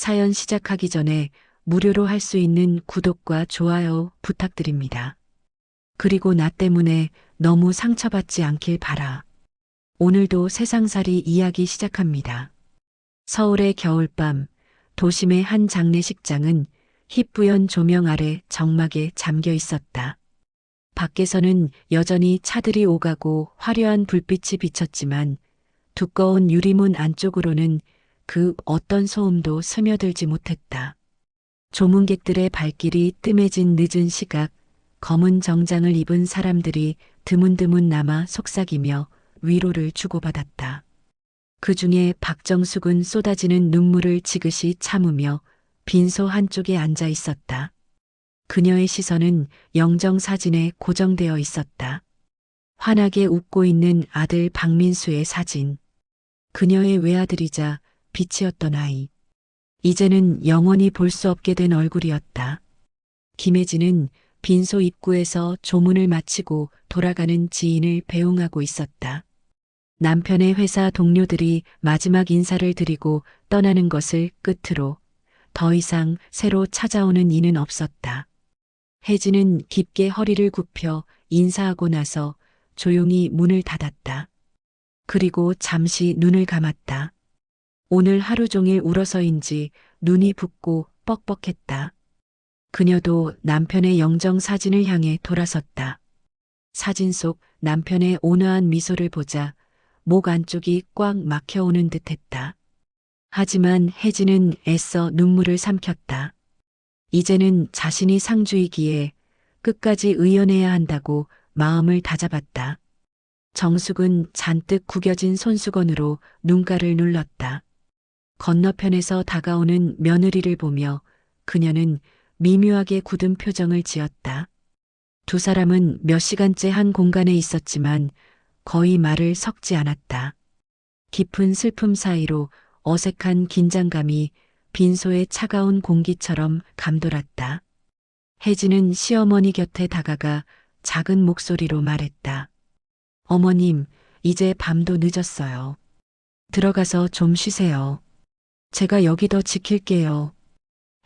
사연 시작하기 전에 무료로 할 수 있는 구독과 좋아요 부탁드립니다. 그리고 나 때문에 너무 상처받지 않길 바라. 오늘도 세상살이 이야기 시작합니다. 서울의 겨울밤, 도심의 한 장례식장은 희뿌연 조명 아래 적막에 잠겨 있었다. 밖에서는 여전히 차들이 오가고 화려한 불빛이 비쳤지만 두꺼운 유리문 안쪽으로는 그 어떤 소음도 스며들지 못했다. 조문객들의 발길이 뜸해진 늦은 시각, 검은 정장을 입은 사람들이 드문드문 남아 속삭이며 위로를 주고받았다. 그 중에 박정숙은 쏟아지는 눈물을 지그시 참으며 빈소 한쪽에 앉아 있었다. 그녀의 시선은 영정 사진에 고정되어 있었다. 환하게 웃고 있는 아들 박민수의 사진. 그녀의 외아들이자 빛이었던 아이. 이제는 영원히 볼 수 없게 된 얼굴이었다. 김혜진은 빈소 입구에서 조문을 마치고 돌아가는 지인을 배웅하고 있었다. 남편의 회사 동료들이 마지막 인사를 드리고 떠나는 것을 끝으로 더 이상 새로 찾아오는 이는 없었다. 혜진은 깊게 허리를 굽혀 인사하고 나서 조용히 문을 닫았다. 그리고 잠시 눈을 감았다. 오늘 하루 종일 울어서인지 눈이 붓고 뻑뻑했다. 그녀도 남편의 영정 사진을 향해 돌아섰다. 사진 속 남편의 온화한 미소를 보자 목 안쪽이 꽉 막혀오는 듯했다. 하지만 혜진은 애써 눈물을 삼켰다. 이제는 자신이 상주이기에 끝까지 의연해야 한다고 마음을 다잡았다. 정숙은 잔뜩 구겨진 손수건으로 눈가를 눌렀다. 건너편에서 다가오는 며느리를 보며 그녀는 미묘하게 굳은 표정을 지었다. 두 사람은 몇 시간째 한 공간에 있었지만 거의 말을 섞지 않았다. 깊은 슬픔 사이로 어색한 긴장감이 빈소의 차가운 공기처럼 감돌았다. 혜진은 시어머니 곁에 다가가 작은 목소리로 말했다. 어머님, 이제 밤도 늦었어요. 들어가서 좀 쉬세요. 제가 여기 더 지킬게요.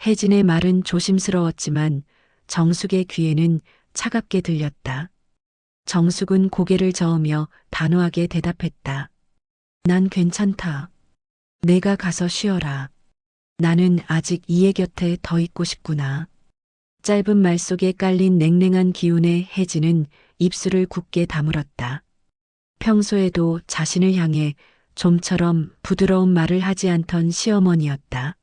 혜진의 말은 조심스러웠지만 정숙의 귀에는 차갑게 들렸다. 정숙은 고개를 저으며 단호하게 대답했다. 난 괜찮다. 내가 가서 쉬어라. 나는 아직 이애 곁에 더 있고 싶구나. 짧은 말 속에 깔린 냉랭한 기운에 혜진은 입술을 굳게 다물었다. 평소에도 자신을 향해 좀처럼 부드러운 말을 하지 않던 시어머니였다.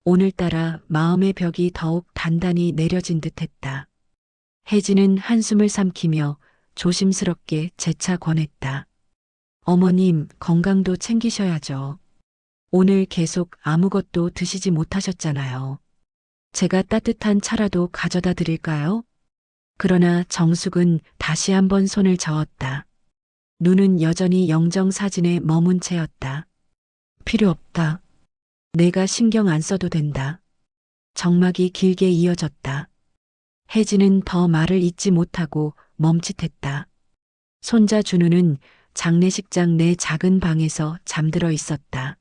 오늘따라 마음의 벽이 더욱 단단히 내려진 듯했다. 혜진은 한숨을 삼키며 조심스럽게 재차 권했다. 어머님, 건강도 챙기셔야죠. 오늘 계속 아무것도 드시지 못하셨잖아요. 제가 따뜻한 차라도 가져다 드릴까요? 그러나 정숙은 다시 한번 손을 저었다. 눈은 여전히 영정 사진에 머문 채였다. 필요 없다. 내가 신경 안 써도 된다. 정막이 길게 이어졌다. 혜진은 더 말을 잇지 못하고 멈칫했다. 손자 준우는 장례식장 내 작은 방에서 잠들어 있었다.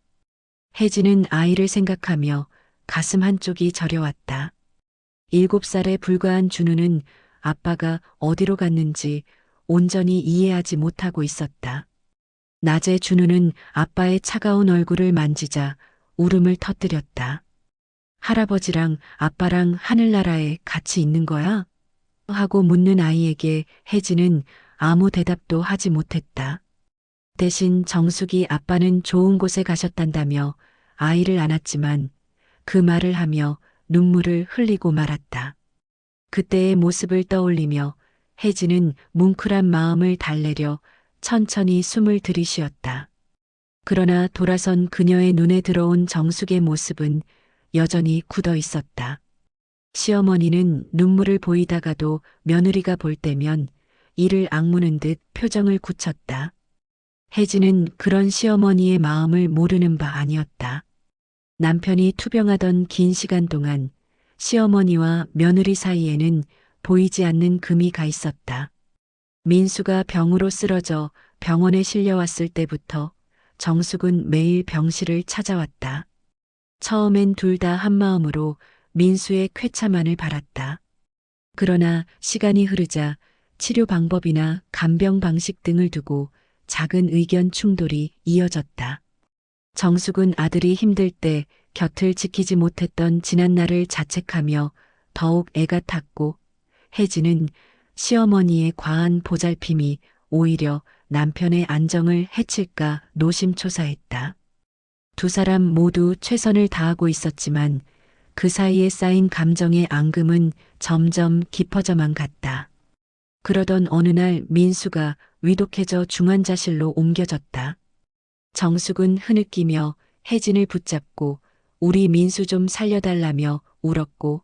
혜진은 아이를 생각하며 가슴 한쪽이 저려왔다. 7살에 불과한 준우는 아빠가 어디로 갔는지 온전히 이해하지 못하고 있었다. 낮에 준우는 아빠의 차가운 얼굴을 만지자 울음을 터뜨렸다. 할아버지랑 아빠랑 하늘나라에 같이 있는 거야? 하고 묻는 아이에게 혜진은 아무 대답도 하지 못했다. 대신 정숙이 아빠는 좋은 곳에 가셨단다며 아이를 안았지만 그 말을 하며 눈물을 흘리고 말았다. 그때의 모습을 떠올리며 혜진은 뭉클한 마음을 달래려 천천히 숨을 들이쉬었다. 그러나 돌아선 그녀의 눈에 들어온 정숙의 모습은 여전히 굳어 있었다. 시어머니는 눈물을 보이다가도 며느리가 볼 때면 이를 악무는 듯 표정을 굳혔다. 혜진은 그런 시어머니의 마음을 모르는 바 아니었다. 남편이 투병하던 긴 시간 동안 시어머니와 며느리 사이에는 보이지 않는 금이 가 있었다. 민수가 병으로 쓰러져 병원에 실려왔을 때부터 정숙은 매일 병실을 찾아왔다. 처음엔 둘 다 한마음으로 민수의 쾌차만을 바랐다. 그러나 시간이 흐르자 치료 방법이나 간병 방식 등을 두고 작은 의견 충돌이 이어졌다. 정숙은 아들이 힘들 때 곁을 지키지 못했던 지난날을 자책하며 더욱 애가 탔고, 혜진은 시어머니의 과한 보살핌이 오히려 남편의 안정을 해칠까 노심초사했다. 두 사람 모두 최선을 다하고 있었지만 그 사이에 쌓인 감정의 앙금은 점점 깊어져만 갔다. 그러던 어느 날 민수가 위독해져 중환자실로 옮겨졌다. 정숙은 흐느끼며 혜진을 붙잡고 우리 민수 좀 살려달라며 울었고,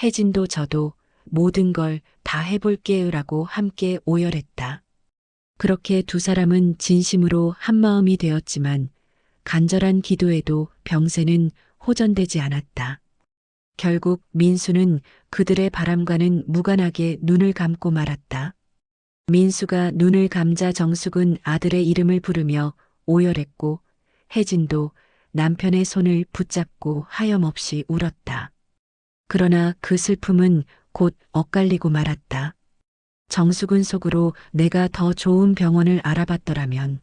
혜진도 저도 모든 걸 다 해볼게요라고 함께 오열했다. 그렇게 두 사람은 진심으로 한마음이 되었지만 간절한 기도에도 병세는 호전되지 않았다. 결국 민수는 그들의 바람과는 무관하게 눈을 감고 말았다. 민수가 눈을 감자 정숙은 아들의 이름을 부르며 오열했고, 혜진도 남편의 손을 붙잡고 하염없이 울었다. 그러나 그 슬픔은 곧 엇갈리고 말았다. 정숙은 속으로 내가 더 좋은 병원을 알아봤더라면,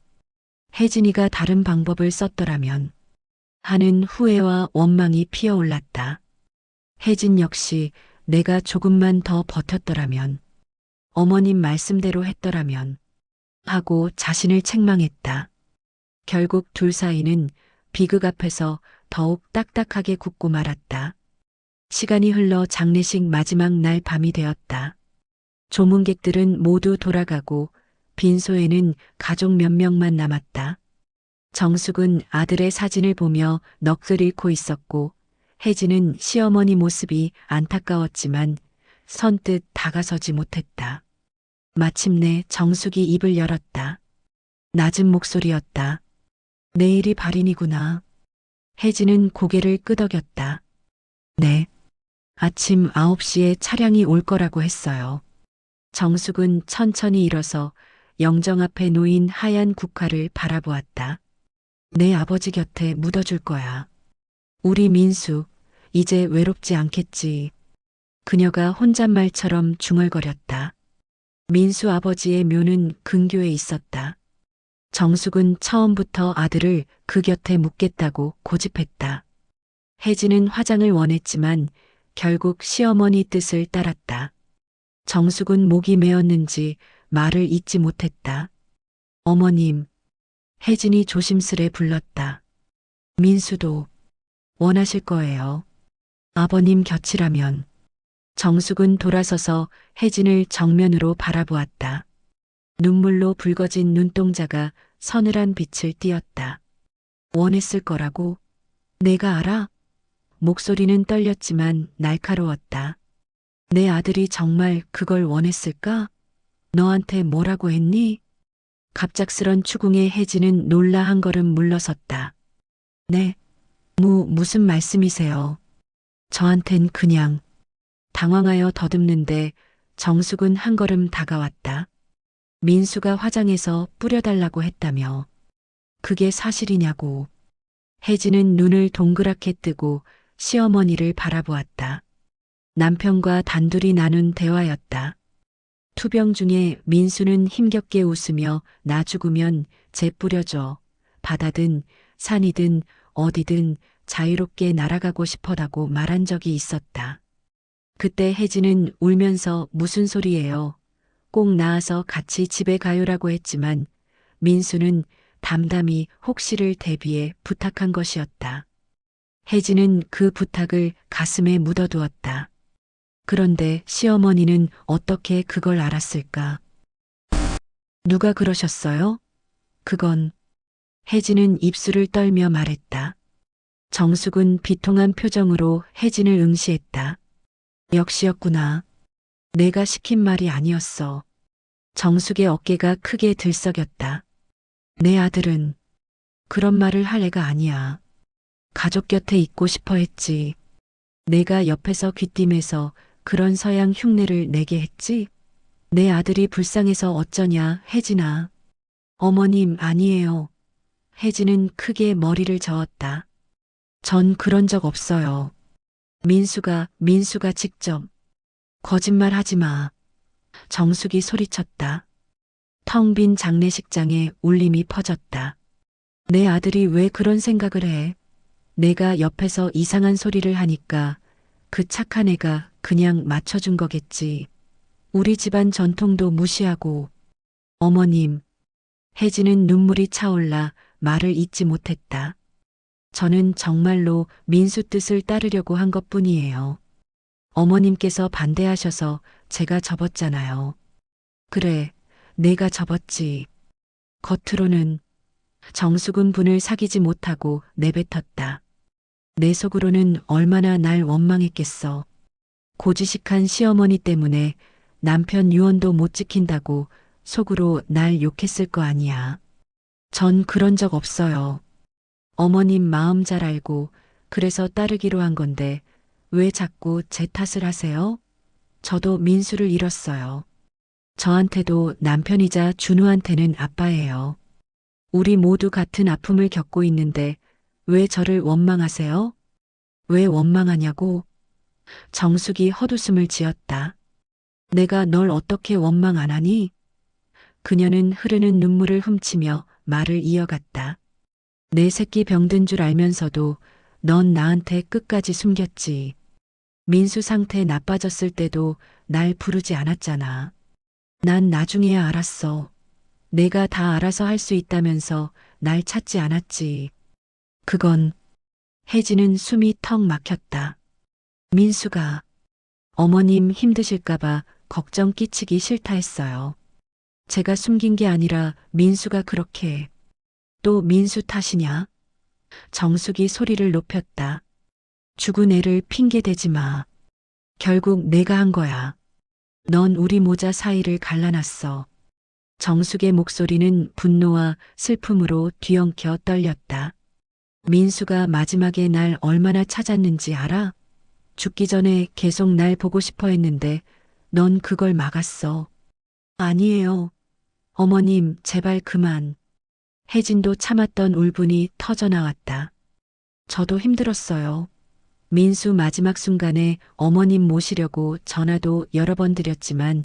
혜진이가 다른 방법을 썼더라면 하는 후회와 원망이 피어올랐다. 혜진 역시 내가 조금만 더 버텼더라면, 어머님 말씀대로 했더라면 하고 자신을 책망했다. 결국 둘 사이는 비극 앞에서 더욱 딱딱하게 굳고 말았다. 시간이 흘러 장례식 마지막 날 밤이 되었다. 조문객들은 모두 돌아가고 빈소에는 가족 몇 명만 남았다. 정숙은 아들의 사진을 보며 넋을 잃고 있었고, 혜진은 시어머니 모습이 안타까웠지만 선뜻 다가서지 못했다. 마침내 정숙이 입을 열었다. 낮은 목소리였다. 내일이 발인이구나. 혜진은 고개를 끄덕였다. 네. 아침 9시에 차량이 올 거라고 했어요. 정숙은 천천히 일어서 영정 앞에 놓인 하얀 국화를 바라보았다. 내 아버지 곁에 묻어줄 거야. 우리 민수, 이제 외롭지 않겠지. 그녀가 혼잣말처럼 중얼거렸다. 민수 아버지의 묘는 근교에 있었다. 정숙은 처음부터 아들을 그 곁에 묻겠다고 고집했다. 혜진은 화장을 원했지만 결국 시어머니 뜻을 따랐다. 정숙은 목이 메었는지 말을 잇지 못했다. 어머님, 혜진이 조심스레 불렀다. 민수도 원하실 거예요. 아버님 곁이라면. 정숙은 돌아서서 혜진을 정면으로 바라보았다. 눈물로 붉어진 눈동자가 서늘한 빛을 띠었다. 원했을 거라고? 내가 알아? 목소리는 떨렸지만 날카로웠다. 내 아들이 정말 그걸 원했을까? 너한테 뭐라고 했니? 갑작스런 추궁에 혜진은 놀라 한 걸음 물러섰다. 네, 무슨 말씀이세요? 저한텐 그냥. 당황하여 더듬는데 정숙은 한 걸음 다가왔다. 민수가 화장해서 뿌려달라고 했다며. 그게 사실이냐고. 혜진은 눈을 동그랗게 뜨고 시어머니를 바라보았다. 남편과 단둘이 나눈 대화였다. 투병 중에 민수는 힘겹게 웃으며 나 죽으면 재 뿌려줘. 바다든 산이든 어디든 자유롭게 날아가고 싶어라고 말한 적이 있었다. 그때 혜진은 울면서 무슨 소리예요? 꼭 나와서 같이 집에 가요라고 했지만 민수는 담담히 혹시를 대비해 부탁한 것이었다. 혜진은 그 부탁을 가슴에 묻어두었다. 그런데 시어머니는 어떻게 그걸 알았을까? 누가 그러셨어요? 그건. 혜진은 입술을 떨며 말했다. 정숙은 비통한 표정으로 혜진을 응시했다. 역시였구나. 내가 시킨 말이 아니었어. 정숙의 어깨가 크게 들썩였다. 내 아들은 그런 말을 할 애가 아니야. 가족 곁에 있고 싶어 했지. 내가 옆에서 귀띔해서 그런 서양 흉내를 내게 했지. 내 아들이 불쌍해서 어쩌냐, 혜진아. 어머님, 아니에요. 혜진은 크게 머리를 저었다. 전 그런 적 없어요. 민수가 직접. 거짓말 하지 마. 정숙이 소리쳤다. 텅 빈 장례식장에 울림이 퍼졌다. 내 아들이 왜 그런 생각을 해? 내가 옆에서 이상한 소리를 하니까 그 착한 애가 그냥 맞춰준 거겠지. 우리 집안 전통도 무시하고. 어머님, 혜진은 눈물이 차올라 말을 잇지 못했다. 저는 정말로 민수 뜻을 따르려고 한 것뿐이에요. 어머님께서 반대하셔서 제가 접었잖아요. 그래, 내가 접었지. 겉으로는 정숙은 분을 사귀지 못하고 내뱉었다. 내 속으로는 얼마나 날 원망했겠어. 고지식한 시어머니 때문에 남편 유언도 못 지킨다고 속으로 날 욕했을 거 아니야. 전 그런 적 없어요. 어머님 마음 잘 알고 그래서 따르기로 한 건데 왜 자꾸 제 탓을 하세요? 저도 민수를 잃었어요. 저한테도 남편이자 준우한테는 아빠예요. 우리 모두 같은 아픔을 겪고 있는데 왜 저를 원망하세요? 왜 원망하냐고? 정숙이 헛웃음을 지었다. 내가 널 어떻게 원망 안 하니? 그녀는 흐르는 눈물을 훔치며 말을 이어갔다. 내 새끼 병든 줄 알면서도 넌 나한테 끝까지 숨겼지. 민수 상태 나빠졌을 때도 날 부르지 않았잖아. 난 나중에야 알았어. 내가 다 알아서 할 수 있다면서 날 찾지 않았지. 그건 혜진은 숨이 턱 막혔다. 민수가 어머님 힘드실까봐 걱정 끼치기 싫다 했어요. 제가 숨긴 게 아니라 민수가 그렇게. 또 민수 탓이냐? 정숙이 소리를 높였다. 죽은 애를 핑계대지 마. 결국 내가 한 거야. 넌 우리 모자 사이를 갈라놨어. 정숙의 목소리는 분노와 슬픔으로 뒤엉켜 떨렸다. 민수가 마지막에 날 얼마나 찾았는지 알아? 죽기 전에 계속 날 보고 싶어 했는데 넌 그걸 막았어. 아니에요. 어머님, 제발 그만. 혜진도 참았던 울분이 터져나왔다. 저도 힘들었어요. 민수 마지막 순간에 어머님 모시려고 전화도 여러 번 드렸지만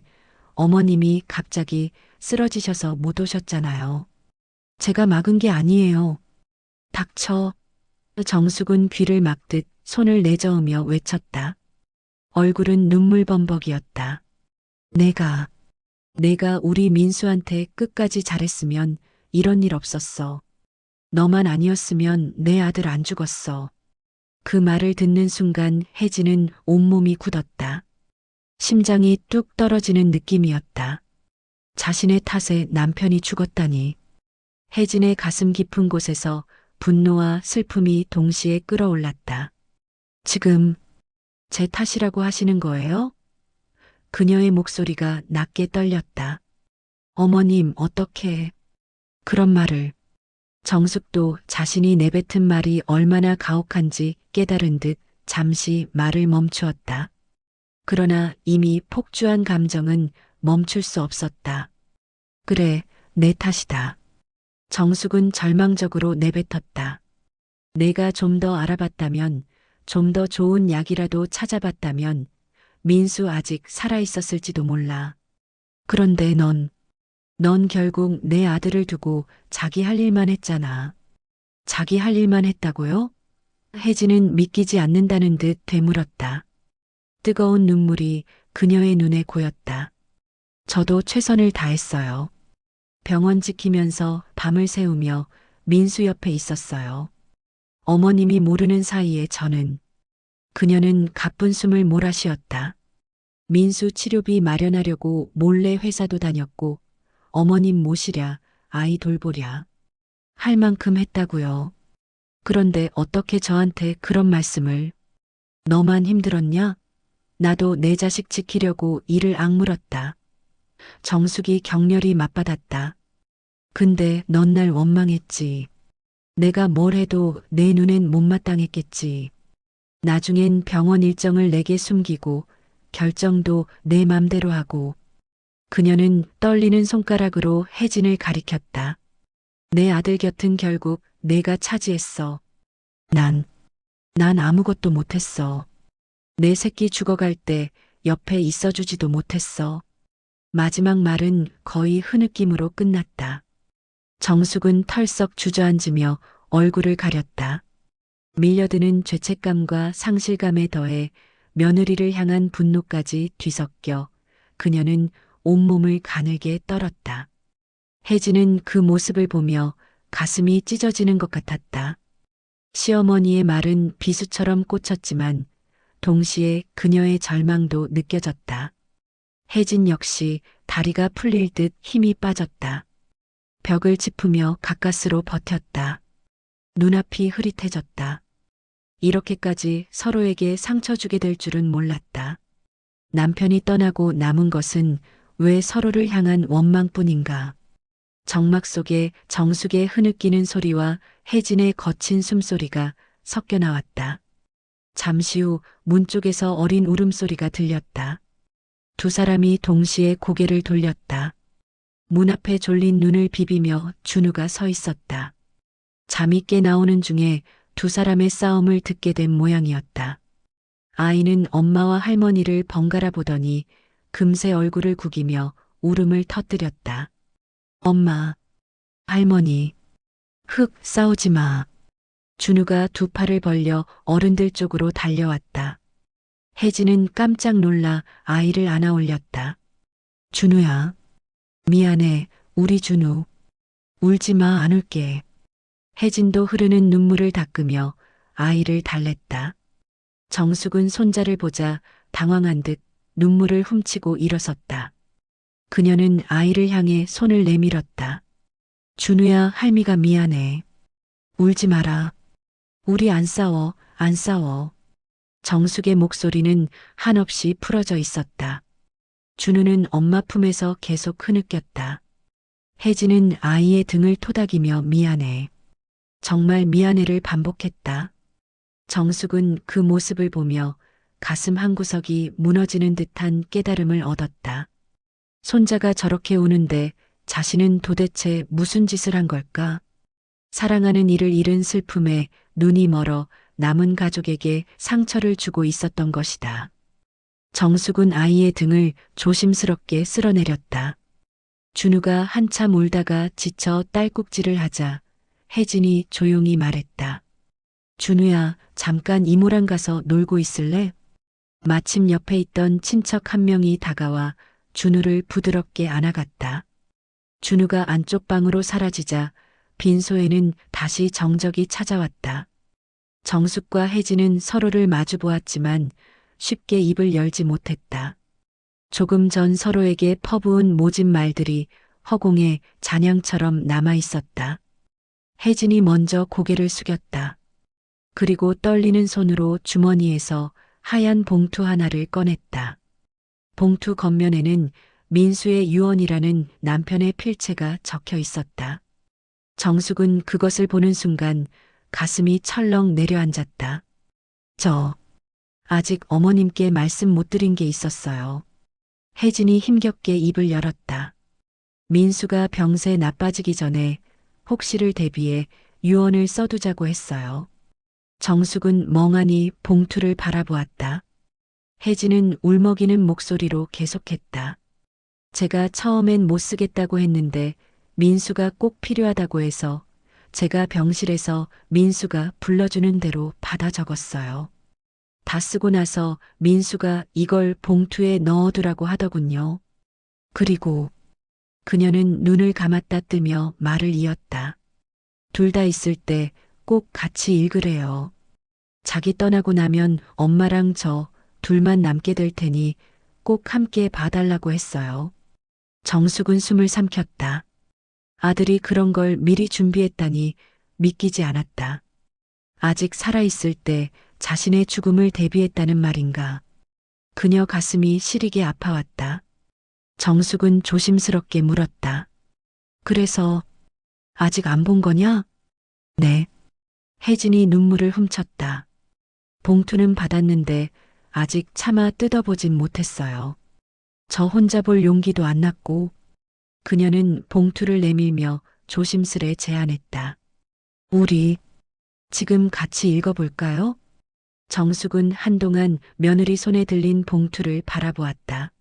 어머님이 갑자기 쓰러지셔서 못 오셨잖아요. 제가 막은 게 아니에요. 닥쳐. 정숙은 귀를 막듯 손을 내저으며 외쳤다. 얼굴은 눈물범벅이었다. 내가 우리 민수한테 끝까지 잘했으면 이런 일 없었어. 너만 아니었으면 내 아들 안 죽었어. 그 말을 듣는 순간 혜진은 온몸이 굳었다. 심장이 뚝 떨어지는 느낌이었다. 자신의 탓에 남편이 죽었다니. 혜진의 가슴 깊은 곳에서 분노와 슬픔이 동시에 끓어올랐다. 지금 제 탓이라고 하시는 거예요? 그녀의 목소리가 낮게 떨렸다. 어머님, 어떻게 그런 말을. 정숙도 자신이 내뱉은 말이 얼마나 가혹한지 깨달은 듯 잠시 말을 멈추었다. 그러나 이미 폭주한 감정은 멈출 수 없었다. 그래, 내 탓이다. 정숙은 절망적으로 내뱉었다. 내가 좀 더 알아봤다면, 좀 더 좋은 약이라도 찾아봤다면, 민수 아직 살아있었을지도 몰라. 그런데 넌 결국 내 아들을 두고 자기 할 일만 했잖아. 자기 할 일만 했다고요? 혜진은 믿기지 않는다는 듯 되물었다. 뜨거운 눈물이 그녀의 눈에 고였다. 저도 최선을 다했어요. 병원 지키면서 밤을 새우며 민수 옆에 있었어요. 어머님이 모르는 사이에 그녀는 가쁜 숨을 몰아쉬었다. 민수 치료비 마련하려고 몰래 회사도 다녔고 어머님 모시랴 아이 돌보랴 할 만큼 했다고요. 그런데 어떻게 저한테 그런 말씀을. 너만 힘들었냐? 나도 내 자식 지키려고 이를 악물었다. 정숙이 격렬히 맞받았다. 근데 넌 날 원망했지. 내가 뭘 해도 내 눈엔 못마땅했겠지. 나중엔 병원 일정을 내게 숨기고 결정도 내 맘대로 하고. 그녀는 떨리는 손가락으로 혜진을 가리켰다. 내 아들 곁은 결국 내가 차지했어. 난 난 아무것도 못했어. 내 새끼 죽어갈 때 옆에 있어주지도 못했어. 마지막 말은 거의 흐느낌으로 끝났다. 정숙은 털썩 주저앉으며 얼굴을 가렸다. 밀려드는 죄책감과 상실감에 더해 며느리를 향한 분노까지 뒤섞여 그녀는 온몸을 가늘게 떨었다. 혜진은 그 모습을 보며 가슴이 찢어지는 것 같았다. 시어머니의 말은 비수처럼 꽂혔지만 동시에 그녀의 절망도 느껴졌다. 혜진 역시 다리가 풀릴 듯 힘이 빠졌다. 벽을 짚으며 가까스로 버텼다. 눈앞이 흐릿해졌다. 이렇게까지 서로에게 상처 주게 될 줄은 몰랐다. 남편이 떠나고 남은 것은 왜 서로를 향한 원망뿐인가. 정막 속에 정숙의 흐느끼는 소리와 혜진의 거친 숨소리가 섞여 나왔다. 잠시 후 문 쪽에서 어린 울음소리가 들렸다. 두 사람이 동시에 고개를 돌렸다. 문 앞에 졸린 눈을 비비며 준우가 서 있었다. 잠이 깨 나오는 중에 두 사람의 싸움을 듣게 된 모양이었다. 아이는 엄마와 할머니를 번갈아 보더니 금세 얼굴을 구기며 울음을 터뜨렸다. 엄마, 할머니, 싸우지 마. 준우가 두 팔을 벌려 어른들 쪽으로 달려왔다. 혜진은 깜짝 놀라 아이를 안아 올렸다. 준우야, 미안해, 우리 준우. 울지 마, 안 울게. 혜진도 흐르는 눈물을 닦으며 아이를 달랬다. 정숙은 손자를 보자 당황한 듯 눈물을 훔치고 일어섰다. 그녀는 아이를 향해 손을 내밀었다. 준우야, 할미가 미안해. 울지 마라. 우리 안 싸워, 안 싸워. 정숙의 목소리는 한없이 풀어져 있었다. 준우는 엄마 품에서 계속 흐느꼈다. 혜진은 아이의 등을 토닥이며 미안해. 정말 미안해를 반복했다. 정숙은 그 모습을 보며 가슴 한구석이 무너지는 듯한 깨달음을 얻었다. 손자가 저렇게 우는데 자신은 도대체 무슨 짓을 한 걸까? 사랑하는 이를 잃은 슬픔에 눈이 멀어 남은 가족에게 상처를 주고 있었던 것이다. 정숙은 아이의 등을 조심스럽게 쓸어내렸다. 준우가 한참 울다가 지쳐 딸꾹질을 하자 혜진이 조용히 말했다. 준우야, 잠깐 이모랑 가서 놀고 있을래? 마침 옆에 있던 친척 한 명이 다가와 준우를 부드럽게 안아갔다. 준우가 안쪽 방으로 사라지자 빈소에는 다시 정적이 찾아왔다. 정숙과 혜진은 서로를 마주 보았지만 쉽게 입을 열지 못했다. 조금 전 서로에게 퍼부은 모진 말들이 허공에 잔향처럼 남아 있었다. 혜진이 먼저 고개를 숙였다. 그리고 떨리는 손으로 주머니에서 하얀 봉투 하나를 꺼냈다. 봉투 겉면에는 민수의 유언이라는 남편의 필체가 적혀 있었다. 정숙은 그것을 보는 순간 가슴이 철렁 내려앉았다. 아직 어머님께 말씀 못 드린 게 있었어요. 혜진이 힘겹게 입을 열었다. 민수가 병세 나빠지기 전에 혹시를 대비해 유언을 써두자고 했어요. 정숙은 멍하니 봉투를 바라보았다. 혜진은 울먹이는 목소리로 계속했다. 제가 처음엔 못 쓰겠다고 했는데 민수가 꼭 필요하다고 해서 제가 병실에서 민수가 불러주는 대로 받아 적었어요. 다 쓰고 나서 민수가 이걸 봉투에 넣어두라고 하더군요. 그리고 그녀는 눈을 감았다 뜨며 말을 이었다. 둘 다 있을 때 꼭 같이 읽으래요. 자기 떠나고 나면 엄마랑 저 둘만 남게 될 테니 꼭 함께 봐달라고 했어요. 정숙은 숨을 삼켰다. 아들이 그런 걸 미리 준비했다니 믿기지 않았다. 아직 살아있을 때 자신의 죽음을 대비했다는 말인가. 그녀 가슴이 시리게 아파왔다. 정숙은 조심스럽게 물었다. 그래서 아직 안 본 거냐? 네. 혜진이 눈물을 훔쳤다. 봉투는 받았는데 아직 차마 뜯어보진 못했어요. 저 혼자 볼 용기도 안 났고. 그녀는 봉투를 내밀며 조심스레 제안했다. 우리 지금 같이 읽어볼까요? 정숙은 한동안 며느리 손에 들린 봉투를 바라보았다.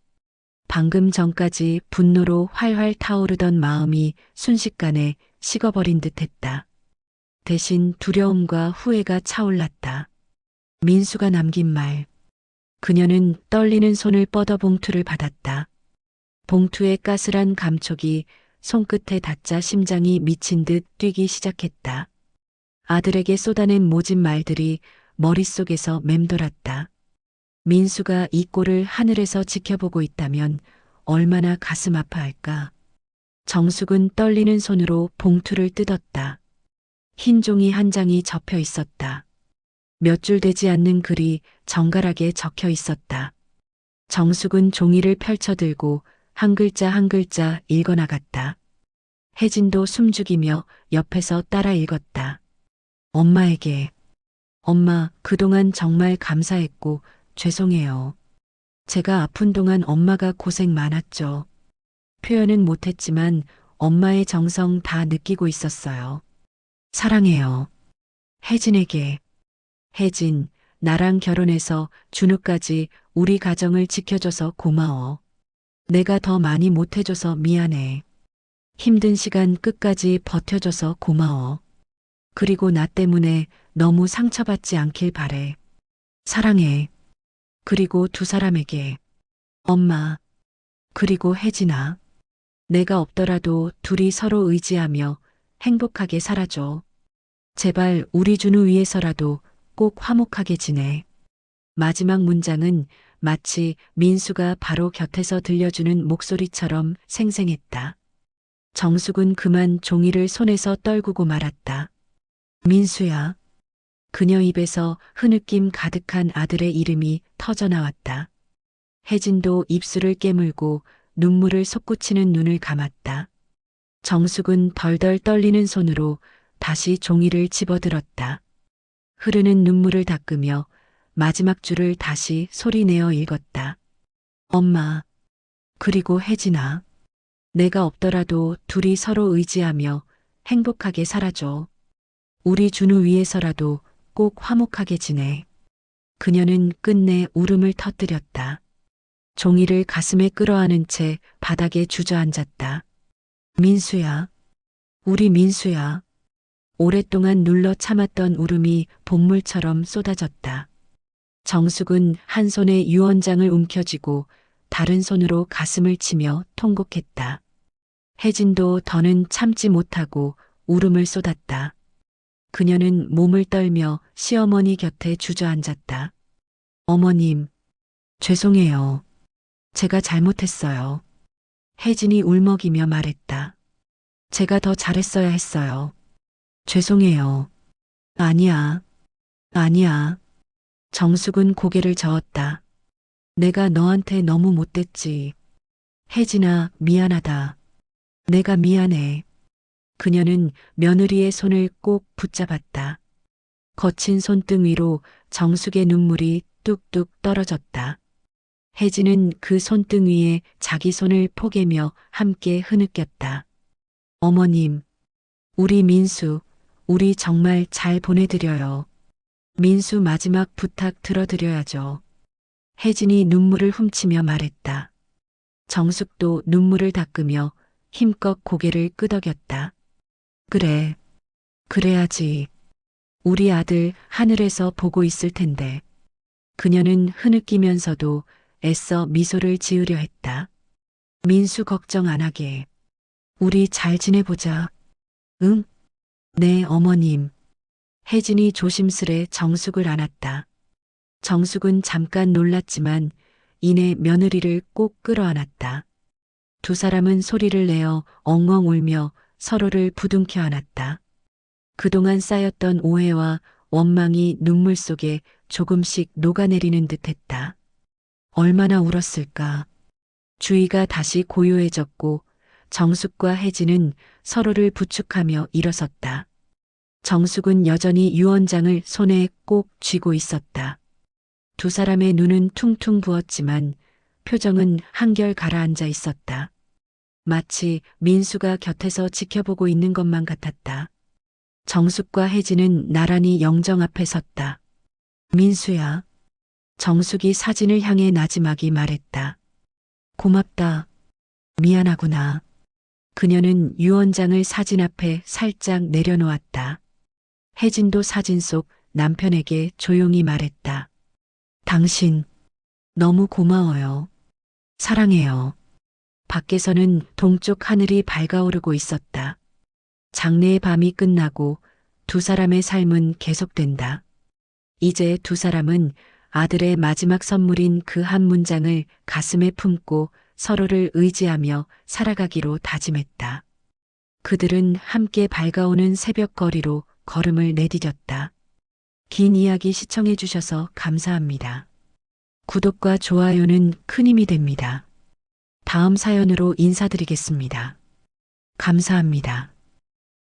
방금 전까지 분노로 활활 타오르던 마음이 순식간에 식어버린 듯했다. 대신 두려움과 후회가 차올랐다. 민수가 남긴 말. 그녀는 떨리는 손을 뻗어 봉투를 받았다. 봉투의 까슬한 감촉이 손끝에 닿자 심장이 미친 듯 뛰기 시작했다. 아들에게 쏟아낸 모진 말들이 머릿속에서 맴돌았다. 민수가 이 꼴을 하늘에서 지켜보고 있다면 얼마나 가슴 아파할까. 정숙은 떨리는 손으로 봉투를 뜯었다. 흰 종이 한 장이 접혀 있었다. 몇 줄 되지 않는 글이 정갈하게 적혀 있었다. 정숙은 종이를 펼쳐들고 한 글자 한 글자 읽어나갔다. 혜진도 숨죽이며 옆에서 따라 읽었다. 엄마에게. 엄마, 그동안 정말 감사했고 죄송해요. 제가 아픈 동안 엄마가 고생 많았죠. 표현은 못했지만 엄마의 정성 다 느끼고 있었어요. 사랑해요. 혜진에게. 혜진, 나랑 결혼해서 준우까지 우리 가정을 지켜줘서 고마워. 내가 더 많이 못해줘서 미안해. 힘든 시간 끝까지 버텨줘서 고마워. 그리고 나 때문에 너무 상처받지 않길 바래. 사랑해. 그리고 두 사람에게. 엄마. 그리고 혜진아. 내가 없더라도 둘이 서로 의지하며 행복하게 살아줘. 제발 우리 준우 위해서라도 꼭 화목하게 지내. 마지막 문장은 마치 민수가 바로 곁에서 들려주는 목소리처럼 생생했다. 정숙은 그만 종이를 손에서 떨구고 말았다. 민수야. 그녀 입에서 흐느낌 가득한 아들의 이름이 터져나왔다. 혜진도 입술을 깨물고 눈물을 솟구치는 눈을 감았다. 정숙은 덜덜 떨리는 손으로 다시 종이를 집어들었다. 흐르는 눈물을 닦으며 마지막 줄을 다시 소리내어 읽었다. 엄마. 그리고 혜진아. 내가 없더라도 둘이 서로 의지하며 행복하게 살아줘. 우리 준우 위해서라도 꼭 화목하게 지내. 그녀는 끝내 울음을 터뜨렸다. 종이를 가슴에 끌어안은 채 바닥에 주저앉았다. 민수야. 우리 민수야. 오랫동안 눌러 참았던 울음이 본물처럼 쏟아졌다. 정숙은 한 손에 유언장을 움켜쥐고 다른 손으로 가슴을 치며 통곡했다. 혜진도 더는 참지 못하고 울음을 쏟았다. 그녀는 몸을 떨며 시어머니 곁에 주저앉았다. 어머님, 죄송해요. 제가 잘못했어요. 혜진이 울먹이며 말했다. 제가 더 잘했어야 했어요. 죄송해요. 아니야. 아니야. 정숙은 고개를 저었다. 내가 너한테 너무 못됐지. 혜진아, 미안하다. 내가 미안해. 그녀는 며느리의 손을 꼭 붙잡았다. 거친 손등 위로 정숙의 눈물이 뚝뚝 떨어졌다. 혜진은 그 손등 위에 자기 손을 포개며 함께 흐느꼈다. 어머님, 우리 민수, 우리 정말 잘 보내드려요. 민수 마지막 부탁 들어드려야죠. 혜진이 눈물을 훔치며 말했다. 정숙도 눈물을 닦으며 힘껏 고개를 끄덕였다. 그래, 그래야지. 우리 아들 하늘에서 보고 있을 텐데. 그녀는 흐느끼면서도 애써 미소를 지으려 했다. 민수 걱정 안 하게. 우리 잘 지내보자. 응? 네, 어머님. 혜진이 조심스레 정숙을 안았다. 정숙은 잠깐 놀랐지만 이내 며느리를 꼭 끌어안았다. 두 사람은 소리를 내어 엉엉 울며 서로를 부둥켜 안았다. 그동안 쌓였던 오해와 원망이 눈물 속에 조금씩 녹아내리는 듯했다. 얼마나 울었을까. 주위가 다시 고요해졌고 정숙과 혜진은 서로를 부축하며 일어섰다. 정숙은 여전히 유언장을 손에 꼭 쥐고 있었다. 두 사람의 눈은 퉁퉁 부었지만 표정은 한결 가라앉아 있었다. 마치 민수가 곁에서 지켜보고 있는 것만 같았다. 정숙과 혜진은 나란히 영정 앞에 섰다. 민수야. 정숙이 사진을 향해 나지막이 말했다. 고맙다. 미안하구나. 그녀는 유언장을 사진 앞에 살짝 내려놓았다. 혜진도 사진 속 남편에게 조용히 말했다. 당신, 너무 고마워요. 사랑해요. 밖에서는 동쪽 하늘이 밝아오르고 있었다. 장래의 밤이 끝나고 두 사람의 삶은 계속된다. 이제 두 사람은 아들의 마지막 선물인 그 한 문장을 가슴에 품고 서로를 의지하며 살아가기로 다짐했다. 그들은 함께 밝아오는 새벽 거리로 걸음을 내디뎠다. 긴 이야기 시청해 주셔서 감사합니다. 구독과 좋아요는 큰 힘이 됩니다. 다음 사연으로 인사드리겠습니다. 감사합니다.